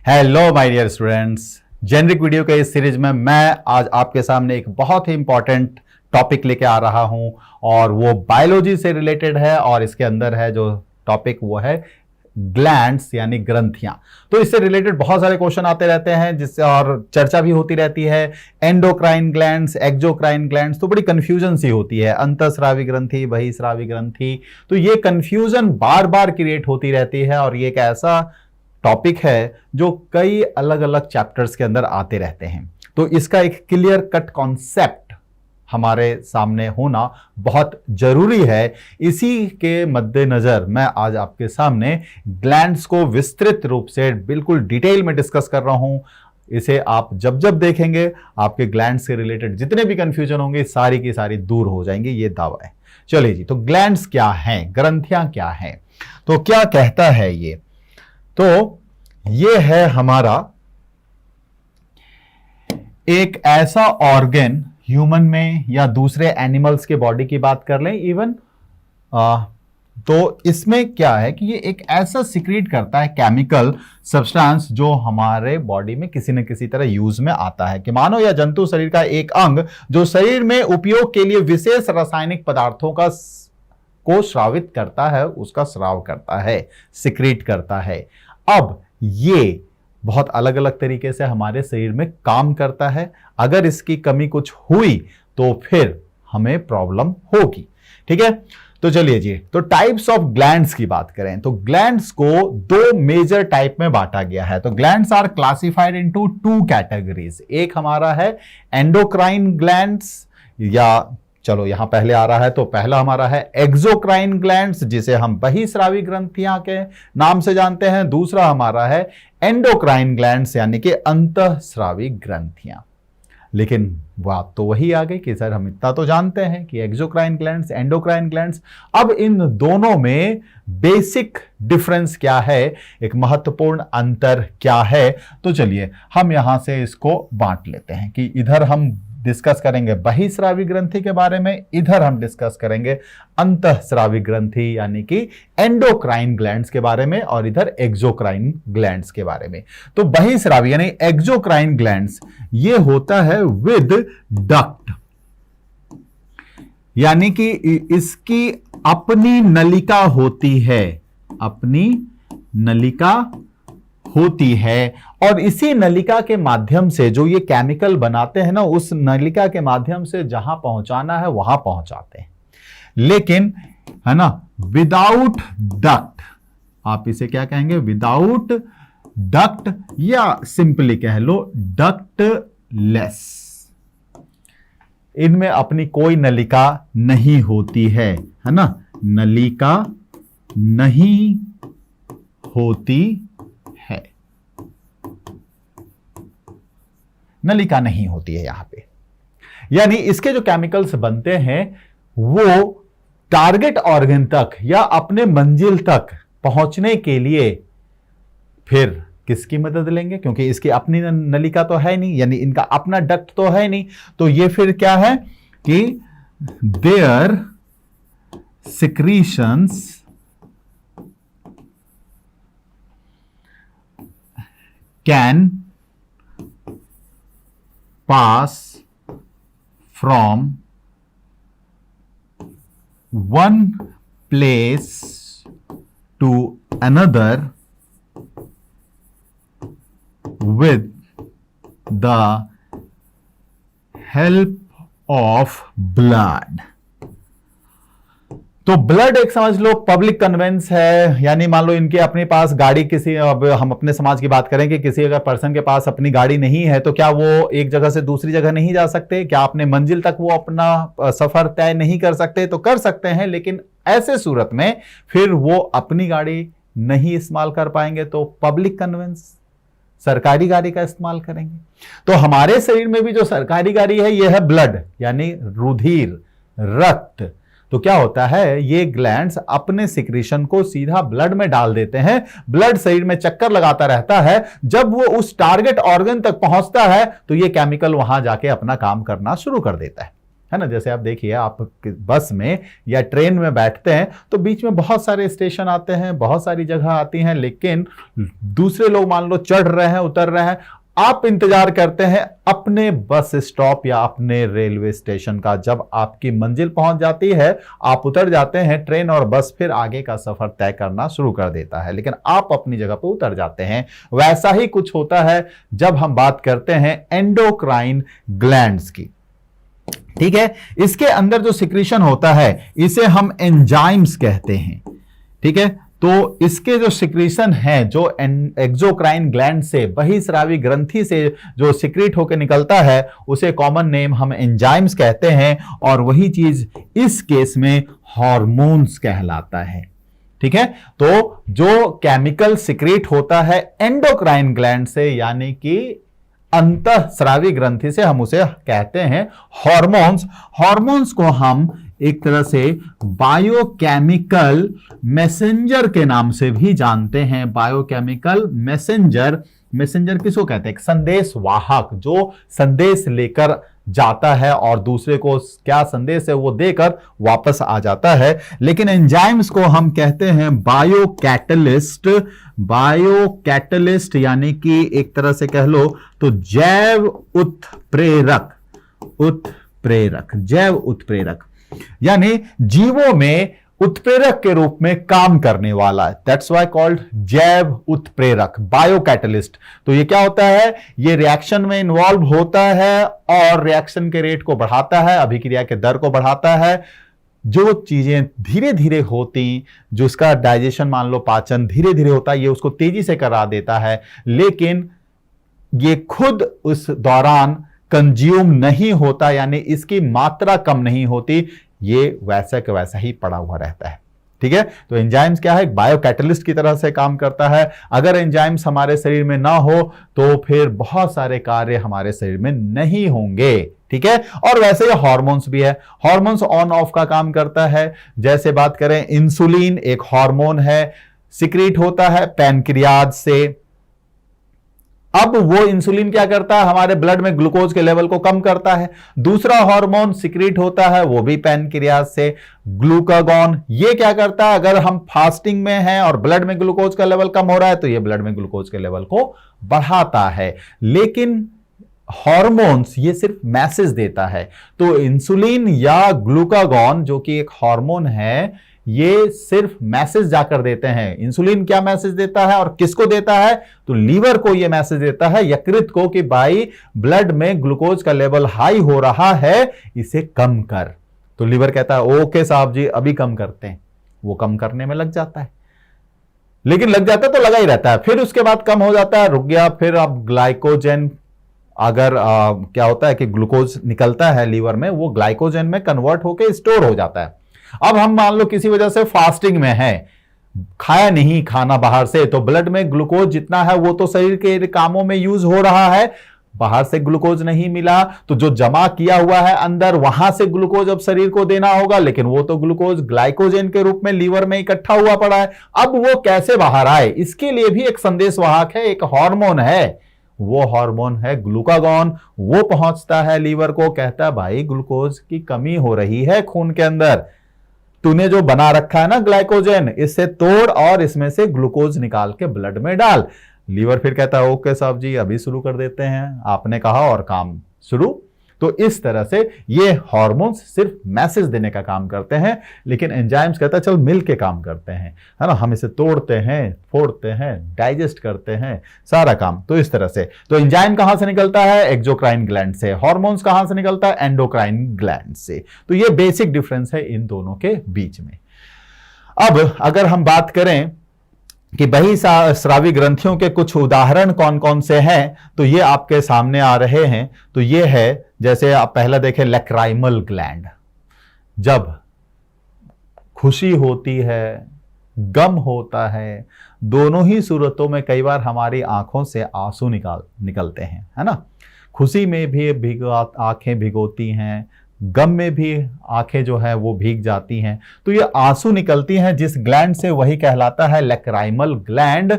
Hello my dear students, generic video के इस series में मैं आज आपके सामने एक बहुत ही इंपॉर्टेंट टॉपिक लेके आ रहा हूं और वो बायोलॉजी से रिलेटेड है और इसके अंदर है जो टॉपिक वो है ग्लैंड्स यानी ग्रंथियां। तो इससे रिलेटेड बहुत सारे क्वेश्चन आते रहते हैं जिससे और चर्चा भी होती रहती है। एंडोक्राइन ग्लैंड्स, एक्सोक्राइन ग्लैंड्स, तो बड़ी कंफ्यूजन सी होती है। अंतःस्रावी ग्रंथि, बहिःस्रावी ग्रंथि, तो ये कंफ्यूजन बार बार क्रिएट होती रहती है और ये एक ऐसा टॉपिक है जो कई अलग अलग चैप्टर्स के अंदर आते रहते हैं। तो इसका एक क्लियर कट कॉन्सेप्ट हमारे सामने होना बहुत जरूरी है। इसी के मद्देनजर मैं आज आपके सामने ग्लैंड्स को विस्तृत रूप से बिल्कुल डिटेल में डिस्कस कर रहा हूं। इसे आप जब जब देखेंगे आपके ग्लैंड्स से रिलेटेड जितने भी कंफ्यूजन होंगे सारी की सारी दूर हो जाएंगे, ये दावा है। चलिए जी, तो ग्लैंड्स क्या हैं, ग्रंथियां क्या हैं, तो क्या कहता है ये? तो ये है हमारा एक ऐसा ऑर्गन, ह्यूमन में या दूसरे एनिमल्स के बॉडी की बात कर लें इवन, तो इसमें क्या है कि ये एक ऐसा सिक्रीट करता है केमिकल सब्सटेंस जो हमारे बॉडी में किसी न किसी तरह यूज में आता है। कि मानव या जंतु शरीर का एक अंग जो शरीर में उपयोग के लिए विशेष रासायनिक पदार्थों को स्रावित करता है, उसका स्राव करता है, सिक्रीट करता है। अब ये बहुत अलग अलग तरीके से हमारे शरीर में काम करता है। अगर इसकी कमी कुछ हुई तो फिर हमें प्रॉब्लम होगी। ठीक है, तो चलिए जी, तो टाइप्स ऑफ ग्लैंड्स की बात करें तो ग्लैंड्स को दो मेजर टाइप में बांटा गया है। तो glands are classified into two categories. एक हमारा है एंडोक्राइन ग्लैंड्स, या चलो यहां पहले आ रहा है तो पहला हमारा है एक्सोक्राइन ग्लैंड्स जिसे हम बहिःस्रावी ग्रंथियां के नाम से जानते हैं। दूसरा हमारा है एंडोक्राइन ग्लैंड्स यानी कि अंतःस्रावी ग्रंथियां। लेकिन बात तो वही आ गई कि सर हम इतना तो जानते हैं कि एक्सोक्राइन ग्लैंड्स, एंडोक्राइन ग्लैंड्स। अब इन दोनों में बेसिक डिफरेंस क्या है, एक महत्वपूर्ण अंतर क्या है? तो चलिए हम यहां से इसको बांट लेते हैं कि इधर हम डिस्कस करेंगे बहिःस्रावी ग्रंथि के बारे में, इधर हम डिस्कस करेंगे अंतःस्रावी ग्रंथि यानी कि एंडोक्राइन ग्लैंड्स के बारे में, और इधर एक्सोक्राइन ग्लैंड्स के बारे में। तो बहिःस्रावी यानी एक्सोक्राइन ग्लैंड्स ये होता है विद डक्ट, यानी कि इसकी अपनी नलिका होती है, अपनी नलिका होती है, और इसी नलिका के माध्यम से जो ये केमिकल बनाते हैं ना, उस नलिका के माध्यम से जहां पहुंचाना है वहां पहुंचाते हैं। लेकिन है ना, विदाउट डक्ट, आप इसे क्या कहेंगे, विदाउट डक्ट, या सिंपली कह लो डक्टलेस। इनमें अपनी कोई नलिका नहीं होती है ना, नलिका नहीं होती है, नलिका नहीं होती है यहां पे। यानी इसके जो केमिकल्स बनते हैं वो टारगेट ऑर्गन तक या अपने मंजिल तक पहुंचने के लिए फिर किसकी मदद लेंगे, क्योंकि इसकी अपनी नलिका तो है नहीं, यानी इनका अपना डक्ट तो है नहीं। तो ये फिर क्या है कि their secretions can pass from one place to another with the help of blood। तो ब्लड एक समझ लो पब्लिक कन्वेंस है, यानी मान लो इनके अपने पास गाड़ी, किसी, अब हम अपने समाज की बात करें कि किसी अगर पर्सन के पास अपनी गाड़ी नहीं है तो क्या वो एक जगह से दूसरी जगह नहीं जा सकते? क्या अपने मंजिल तक वो अपना सफर तय नहीं कर सकते? तो कर सकते हैं, लेकिन ऐसे सूरत में फिर वो अपनी गाड़ी नहीं इस्तेमाल कर पाएंगे, तो पब्लिक कन्वेंस, सरकारी गाड़ी का इस्तेमाल करेंगे। तो हमारे शरीर में भी जो सरकारी गाड़ी है ये है ब्लड, यानी रुधिर, रक्त। तो क्या होता है, ये ग्लैंड्स अपने सिक्रीशन को सीधा ब्लड में डाल देते हैं। ब्लड शरीर में चक्कर लगाता रहता है, जब वो उस टारगेट ऑर्गन तक पहुंचता है तो ये केमिकल वहां जाके अपना काम करना शुरू कर देता है। है ना। जैसे आप देखिए, आप बस में या ट्रेन में बैठते हैं तो बीच में बहुत सारे स्टेशन आते हैं, बहुत सारी जगह आती हैं, लेकिन दूसरे लोग मान लो चढ़ रहे हैं, उतर रहे हैं, आप इंतजार करते हैं अपने बस स्टॉप या अपने रेलवे स्टेशन का। जब आपकी मंजिल पहुंच जाती है, आप उतर जाते हैं, ट्रेन और बस फिर आगे का सफर तय करना शुरू कर देता है, लेकिन आप अपनी जगह पर उतर जाते हैं। वैसा ही कुछ होता है जब हम बात करते हैं एंडोक्राइन ग्लैंड्स की। ठीक है, इसके अंदर जो सिक्रीशन होता है इसे हम एंजाइम्स कहते हैं। ठीक है, तो इसके जो सिक्रीशन है, जो एक्सोक्राइन ग्लैंड से, बहिस्रावी ग्रंथि से जो सिक्रीट होकर निकलता है, उसे कॉमन नेम हम एंजाइम्स कहते हैं, और वही चीज इस केस में हार्मोन्स कहलाता है। ठीक है, तो जो केमिकल सिक्रीट होता है एंडोक्राइन ग्लैंड से, यानी कि अंतःस्रावी ग्रंथि से, हम उसे कहते हैं हार्मोन्स। हार्मोन्स को हम एक तरह से बायोकेमिकल मैसेंजर के नाम से भी जानते हैं। बायोकेमिकल मैसेंजर, मैसेंजर किसको कहते हैं? एक संदेश वाहक, जो संदेश लेकर जाता है और दूसरे को क्या संदेश है वो देकर वापस आ जाता है। लेकिन एंजाइम्स को हम कहते हैं बायोकैटलिस्ट। बायोकैटलिस्ट यानी कि एक तरह से कह लो तो जैव उत्प्रेरक, उत्प्रेरक, जैव उत्प्रेरक, यानी जीवों में उत्प्रेरक के रूप में काम करने वाला। दैट्स वाई कॉल्ड जैव उत्प्रेरक, बायोकैटलिस्ट। तो ये क्या होता है? ये रिएक्शन में इन्वॉल्व होता है और रिएक्शन के रेट को बढ़ाता है, अभिक्रिया के दर को बढ़ाता है। जो चीजें धीरे धीरे होती, जो इसका डाइजेशन मान लो पाचन धीरे धीरे होता है, ये उसको तेजी से करा देता है, लेकिन ये खुद उस दौरान कंज्यूम नहीं होता, यानी इसकी मात्रा कम नहीं होती, ये वैसा का वैसा ही पड़ा हुआ रहता है। ठीक है, तो एंजाइम्स क्या है? एक बायोकैटलिस्ट की तरह से काम करता है। अगर एंजाइम्स हमारे शरीर में ना हो तो फिर बहुत सारे कार्य हमारे शरीर में नहीं होंगे। ठीक है, और वैसे ही हार्मोन्स भी है। हार्मोन्स ऑन ऑफ का काम करता है। जैसे बात करें, इंसुलिन एक हार्मोन है, सिक्रीट होता है पैनक्रियाज से। अब वो इंसुलिन क्या करता है? हमारे ब्लड में ग्लूकोज के लेवल को कम करता है। दूसरा हार्मोन सिक्रीट होता है, वो भी पैनक्रियाज से, ग्लूकागॉन। ये क्या करता है? अगर हम फास्टिंग में हैं और ब्लड में ग्लूकोज का लेवल कम हो रहा है तो ये ब्लड में ग्लूकोज के लेवल को बढ़ाता है। लेकिन हार्मोन्स ये सिर्फ मैसेज देता है। तो इंसुलिन या ग्लूकागॉन जो कि एक हार्मोन है, ये सिर्फ मैसेज जाकर देते हैं। इंसुलिन क्या मैसेज देता है और किसको देता है? तो लीवर को ये मैसेज देता है, यकृत को, कि भाई ब्लड में ग्लूकोज का लेवल हाई हो रहा है, इसे कम कर। तो लीवर कहता है ओके साहब जी, अभी कम करते हैं। वो कम करने में लग जाता है, लेकिन लग जाता है तो लगा ही रहता है, फिर उसके बाद कम हो जाता है, रुक गया। फिर अब ग्लाइकोजन, अगर क्या होता है कि ग्लूकोज निकलता है लीवर में, वो ग्लाइकोजन में कन्वर्ट होकर स्टोर हो जाता है। अब हम मान लो किसी वजह से फास्टिंग में है, खाया नहीं खाना बाहर से, तो ब्लड में ग्लूकोज जितना है वो तो शरीर के कामों में यूज हो रहा है, बाहर से ग्लूकोज नहीं मिला, तो जो जमा किया हुआ है अंदर, वहां से ग्लूकोज अब शरीर को देना होगा, लेकिन वो तो ग्लूकोज ग्लाइकोजन के रूप में लीवर में इकट्ठा हुआ पड़ा है। अब वो कैसे बाहर आए? इसके लिए भी एक संदेश वाहक है, एक हार्मोन है। वो हार्मोन है ग्लूकागॉन। वो पहुंचता है लीवर को, कहता है भाई ग्लूकोज की कमी हो रही है खून के अंदर, तूने जो बना रखा है ना ग्लाइकोजन, इससे तोड़ और इसमें से ग्लूकोज निकाल के ब्लड में डाल। लीवर फिर कहता है ओके साहब जी, अभी शुरू कर देते हैं, आपने कहा और काम शुरू। तो इस तरह से ये हार्मोन्स सिर्फ मैसेज देने का काम करते हैं, लेकिन एंजाइम्स कहता है चल मिल के काम करते हैं, है ना, हम इसे तोड़ते हैं, फोड़ते हैं, डाइजेस्ट करते हैं, सारा काम। तो इस तरह से तो एंजाइम कहां से निकलता है? एक्सोक्राइन ग्लैंड से। हार्मोन्स कहां से निकलता है? एंडोक्राइन ग्लैंड से। तो ये बेसिक डिफरेंस है इन दोनों के बीच में। अब अगर हम बात करें कि बहिस्रावी ग्रंथियों के कुछ उदाहरण कौन कौन से हैं, तो ये आपके सामने आ रहे हैं। तो ये है, जैसे आप पहला देखें, लैक्राइमल ग्लैंड। जब खुशी होती है, गम होता है, दोनों ही सूरतों में कई बार हमारी आंखों से आंसू निकलते हैं, है ना। खुशी में भी आंखें भिगोती हैं, गम में भी आंखें जो है वो भीग जाती हैं। तो ये आंसू निकलती हैं जिस ग्लैंड से, वही कहलाता है लैक्राइमल ग्लैंड।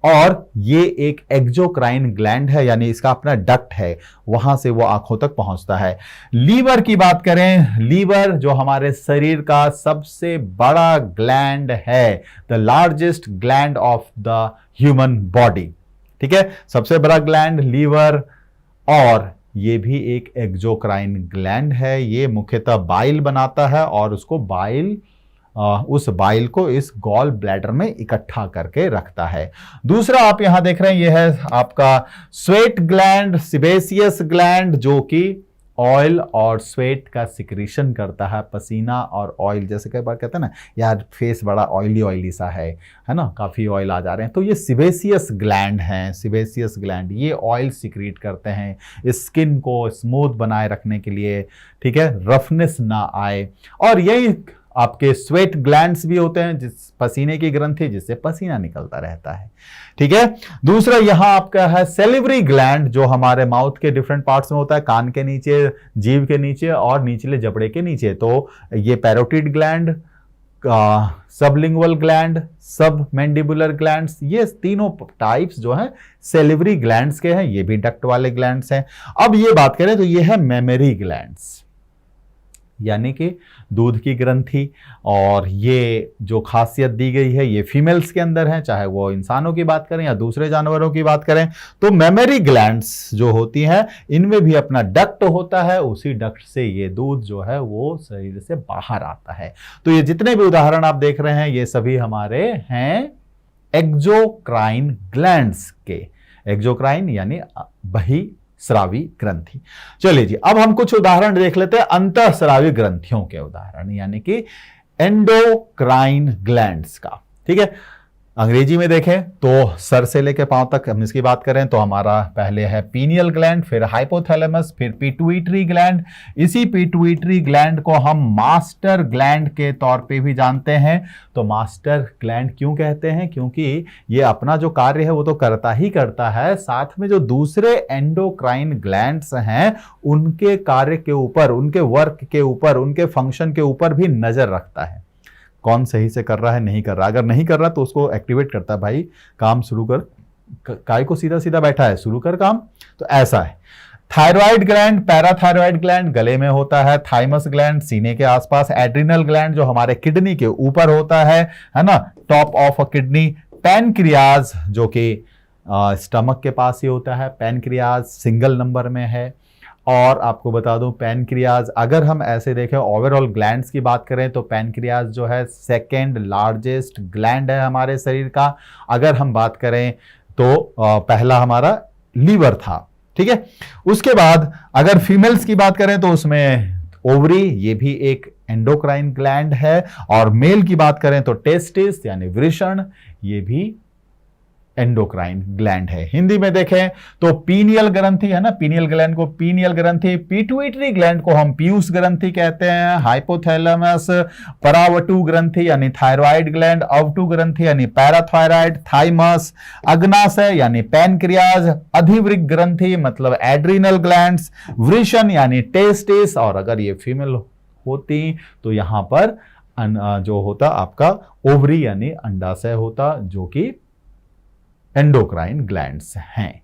और ये एक एक्सोक्राइन ग्लैंड है, यानी इसका अपना डक्ट है, वहां से वो आंखों तक पहुंचता है। लीवर की बात करें, लीवर जो हमारे शरीर का सबसे बड़ा ग्लैंड है, the largest gland of the human body, ठीक है, सबसे बड़ा ग्लैंड लीवर, और ये भी एक एक्सोक्राइन ग्लैंड है। ये मुख्यतः बाइल बनाता है और उसको उस बाइल को इस गॉल ब्लैडर में इकट्ठा करके रखता है। दूसरा आप यहां देख रहे हैं, यह है आपका स्वेट ग्लैंड, सिबेसियस ग्लैंड, जो कि ऑयल और स्वेट का सिक्रीशन करता है, पसीना और ऑयल। जैसे कई बार कहते हैं ना, यार फेस बड़ा ऑयली ऑयली सा है ना, काफ़ी ऑयल आ जा रहे हैं, तो ये सिबेसियस ग्लैंड हैं। सिबेसियस ग्लैंड ये ऑयल सिक्रीट करते हैं स्किन को स्मूथ बनाए रखने के लिए, ठीक है, रफनेस ना आए। और यही आपके स्वेट ग्लैंड्स भी होते हैं, जिस पसीने की ग्रंथि, जिससे पसीना निकलता रहता है, ठीक है। दूसरा यहां आपका है सेलिवरी ग्लैंड, जो हमारे माउथ के डिफरेंट पार्ट्स में होता है, कान के नीचे, जीभ के नीचे और निचले जबड़े के नीचे। तो ये पैरोटिड ग्लैंड, सबलिंगुअल ग्लैंड, सब मैंडिबुलर ग्लैंड्स, ये तीनों टाइप्स जो हैं सेलिवरी ग्लैंड्स के हैं, ये भी डक्ट वाले ग्लैंड्स हैं। अब ये बात करें तो ये है मेमरी ग्लैंड्स, यानी कि दूध की ग्रंथि, और ये जो खासियत दी गई है ये फीमेल्स के अंदर है, चाहे वो इंसानों की बात करें या दूसरे जानवरों की बात करें। तो मेमरी ग्लैंड्स जो होती हैं, इनमें भी अपना डक्ट होता है, उसी डक्ट से ये दूध जो है वो शरीर से बाहर आता है। तो ये जितने भी उदाहरण आप देख रहे हैं, ये सभी हमारे हैं एक्सोक्राइन ग्लैंड्स के। एक्सोक्राइन यानी बही स्रावी ग्रंथि। चलिए जी, अब हम कुछ उदाहरण देख लेते हैं अंतःस्रावी ग्रंथियों के उदाहरण, यानी कि एंडोक्राइन ग्लैंड्स का, ठीक है। अंग्रेजी में देखें तो सर से लेकर पांव तक हम इसकी बात करें तो हमारा पहले है पीनियल ग्लैंड, फिर हाइपोथैलेमस, फिर पिट्यूटरी ग्लैंड। इसी पिट्यूटरी ग्लैंड को हम मास्टर ग्लैंड के तौर पे भी जानते हैं। तो मास्टर ग्लैंड क्यों कहते हैं? क्योंकि ये अपना जो कार्य है वो तो करता ही करता है, साथ में जो दूसरे एंडोक्राइन ग्लैंड्स हैं उनके कार्य के ऊपर, उनके वर्क के ऊपर, उनके फंक्शन के ऊपर भी नजर रखता है, कौन सही से कर रहा है, नहीं कर रहा। अगर नहीं कर रहा तो उसको एक्टिवेट करता है, भाई काम शुरू कर, काय को सीधा सीधा बैठा है, शुरू कर काम। तो ऐसा है। थायराइड ग्लैंड, पैराथायराइड ग्लैंड गले में होता है, थाइमस ग्लैंड सीने के आसपास, एड्रिनल ग्लैंड जो हमारे किडनी के ऊपर होता है ना, top of a kidney, pancreas जो कि स्टमक के पास ही होता है, पैनक्रियाज सिंगल नंबर में है। और आपको बता दूं पैनक्रियाज, अगर हम ऐसे देखें ओवरऑल ग्लैंड्स की बात करें तो पैनक्रियाज जो है सेकेंड लार्जेस्ट ग्लैंड है हमारे शरीर का। अगर हम बात करें तो पहला हमारा लीवर था, ठीक है। उसके बाद अगर फीमेल्स की बात करें तो उसमें ओवरी, ये भी एक एंडोक्राइन ग्लैंड है। और मेल की बात करें तो टेस्टिस यानी वृषण, ये भी एंडोक्राइन ग्लैंड है। हिंदी में देखें तो पीनियल ग्रंथि है ना, पीनियल ग्लैंड को पीनियल ग्रंथि, पिट्यूटरी ग्लैंड को हम पीयूष ग्रंथि कहते हैं, हाइपोथैलेमस, परावटु ग्रंथि यानी थायराइड ग्लैंड, अवटु ग्रंथि यानी पैराथायराइड, थाइमस, अग्नाशय यानी पैनक्रियाज, अधिवृक्क ग्रंथि मतलब एड्रिनल ग्लैंड्स, वृषण यानी टेस्टिस, और अगर ये फीमेल होती तो यहां पर जो होता आपका ओवरी यानी अंडाशय होता, जो कि एंडोक्राइन ग्लैंड्स हैं,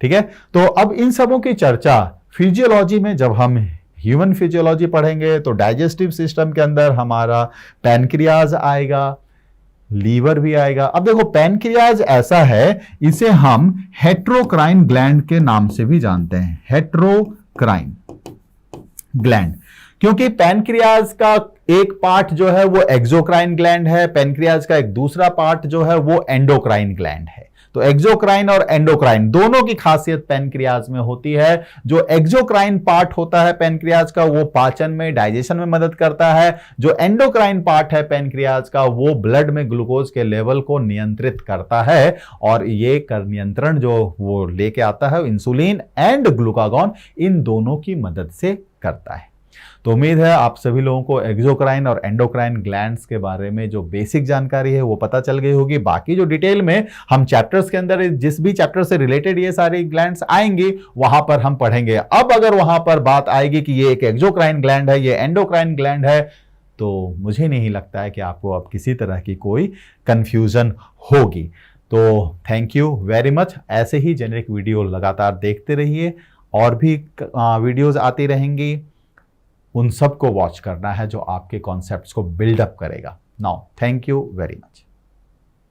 ठीक है। तो अब इन सबों की चर्चा फिजियोलॉजी में, जब हम ह्यूमन फिजियोलॉजी पढ़ेंगे तो डाइजेस्टिव सिस्टम के अंदर हमारा पैनक्रियाज आएगा, लीवर भी आएगा। अब देखो पैनक्रियाज ऐसा है, इसे हम हेट्रोक्राइन ग्लैंड के नाम से भी जानते हैं, हेट्रोक्राइन ग्लैंड, क्योंकि पैनक्रियाज का एक पार्ट जो है वो एक्सोक्राइन ग्लैंड है, पैनक्रियाज का एक दूसरा पार्ट जो है वो एंडोक्राइन ग्लैंड है। तो एक्सोक्राइन और एंडोक्राइन दोनों की खासियत पैनक्रियाज में होती है। जो एक्सोक्राइन पार्ट होता है पैनक्रियाज का वो पाचन में, डाइजेशन में मदद करता है। जो एंडोक्राइन पार्ट है पैनक्रियाज का वो ब्लड में ग्लूकोज के लेवल को नियंत्रित करता है, और ये कर नियंत्रण जो वो लेके आता है इंसुलिन एंड ग्लूकागॉन, इन दोनों की मदद से करता है। तो उम्मीद है आप सभी लोगों को एक्सोक्राइन और एंडोक्राइन ग्लैंड्स के बारे में जो बेसिक जानकारी है वो पता चल गई होगी। बाकी जो डिटेल में हम चैप्टर्स के अंदर, जिस भी चैप्टर से रिलेटेड ये सारी ग्लैंड्स आएंगी वहां पर हम पढ़ेंगे। अब अगर वहां पर बात आएगी कि ये एक एक्सोक्राइन ग्लैंड है, ये एंडोक्राइन ग्लैंड है, तो मुझे नहीं लगता है कि आपको अब किसी तरह की कोई कंफ्यूजन होगी। तो थैंक यू वेरी मच। ऐसे ही जेनेरिक वीडियो लगातार देखते रहिए, और भी वीडियोस आती रहेंगी, उन सबको वॉच करना है जो आपके कॉन्सेप्ट्स को बिल्डअप करेगा। Now thank you very much.